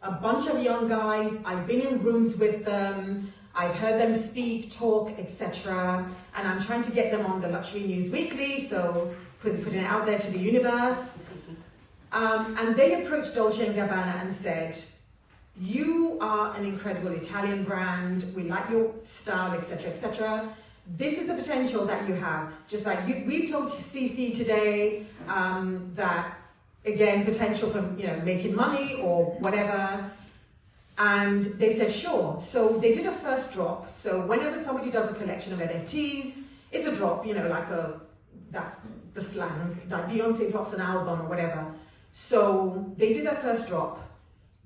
a bunch of young guys. I've been in rooms with them. I've heard them speak, talk, etc. And I'm trying to get them on the Luxury News Weekly, so putting it out there to the universe. And they approached Dolce & Gabbana and said, you are an incredible Italian brand. We like your style, etc., etc. This is the potential that you have. Just like we've talked to CC today, that again, potential for making money or whatever. And they said, sure. So they did a first drop. So whenever somebody does a collection of NFTs, it's a drop, that's the slang. Like Beyonce drops an album or whatever. So they did their first drop.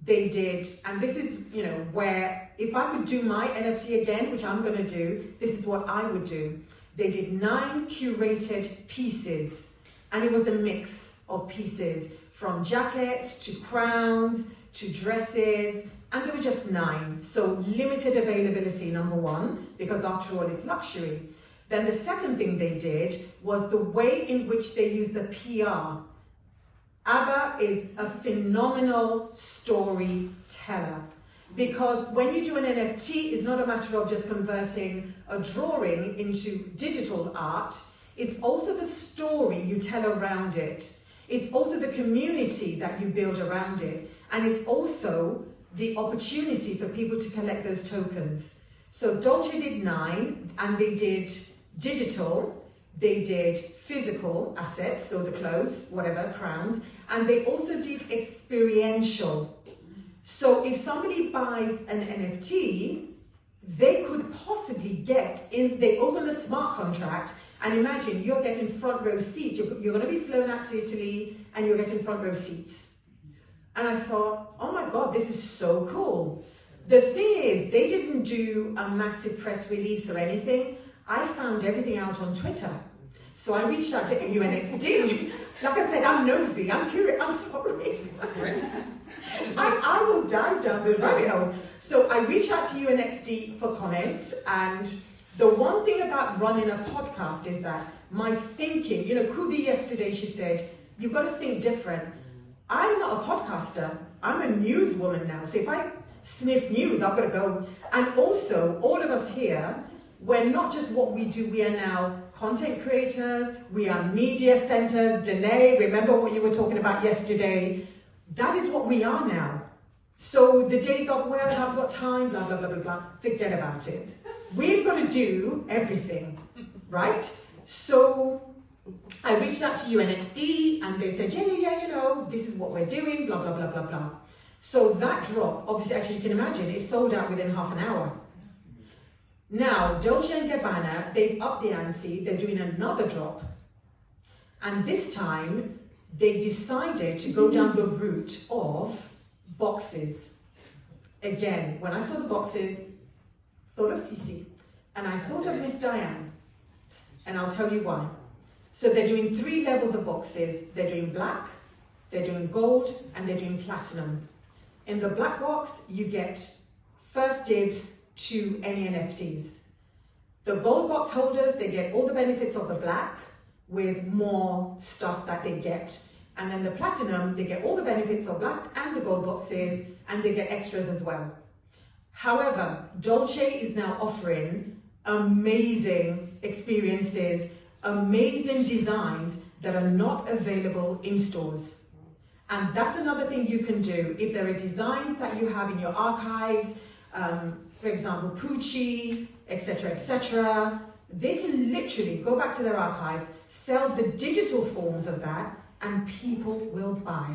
They did, and this is, where if I could do my NFT again, which I'm going to do, this is what I would do. They did 9 curated pieces, and it was a mix of pieces from jackets to crowns to dresses, and there were just 9. So limited availability, number one, because after all, it's luxury. Then the second thing they did was the way in which they used the PR. ABBA is a phenomenal storyteller, because when you do an NFT, it's not a matter of just converting a drawing into digital art. It's also the story you tell around it. It's also the community that you build around it. And it's also the opportunity for people to collect those tokens. So Dolce did 9, and they did digital, they did physical assets, so the clothes, whatever, crowns, and they also did experiential. So if somebody buys an NFT, they could possibly get in, they open the smart contract, and imagine you're getting front row seats. You're going to be flown out to Italy, and you're getting front row seats. And I thought, oh my God, this is so cool. The thing is, they didn't do a massive press release or anything. I found everything out on Twitter. So I reached out to UNXD. Like I said, I'm nosy, I'm curious, I'm sorry. I will dive down those rabbit holes. So I reached out to UNXD for comment, and the one thing about running a podcast is that my thinking, Kubi yesterday, she said, you've got to think different. I'm not a podcaster, I'm a newswoman now. So if I sniff news, I've got to go. And also, all of us here, we're not just what we do, we are now content creators, we are media centers. Danae, remember what you were talking about yesterday? That is what we are now. So the days of, well, I've got time, blah, blah, blah, blah, blah, forget about it. We've got to do everything, right? So I reached out to UNXD, and they said, yeah, this is what we're doing, blah, blah, blah, blah, blah. So that drop, obviously, actually, you can imagine, it sold out within half an hour. Now, Dolce & Gabbana, they've upped the ante, they're doing another drop. And this time, they decided to go down the route of boxes. Again, when I saw the boxes, thought of Cici, and I thought of Miss Diane. And I'll tell you why. So they're doing 3 levels of boxes. They're doing black, they're doing gold, and they're doing platinum. In the black box, you get first dibs to any NFTs. The gold box holders, they get all the benefits of the black with more stuff that they get. And then the platinum, they get all the benefits of black and the gold boxes, and they get extras as well. However, Dolce is now offering amazing experiences, amazing designs that are not available in stores. And that's another thing you can do. If there are designs that you have in your archives, for example, Pucci, etc., they can literally go back to their archives, sell the digital forms of that, and people will buy.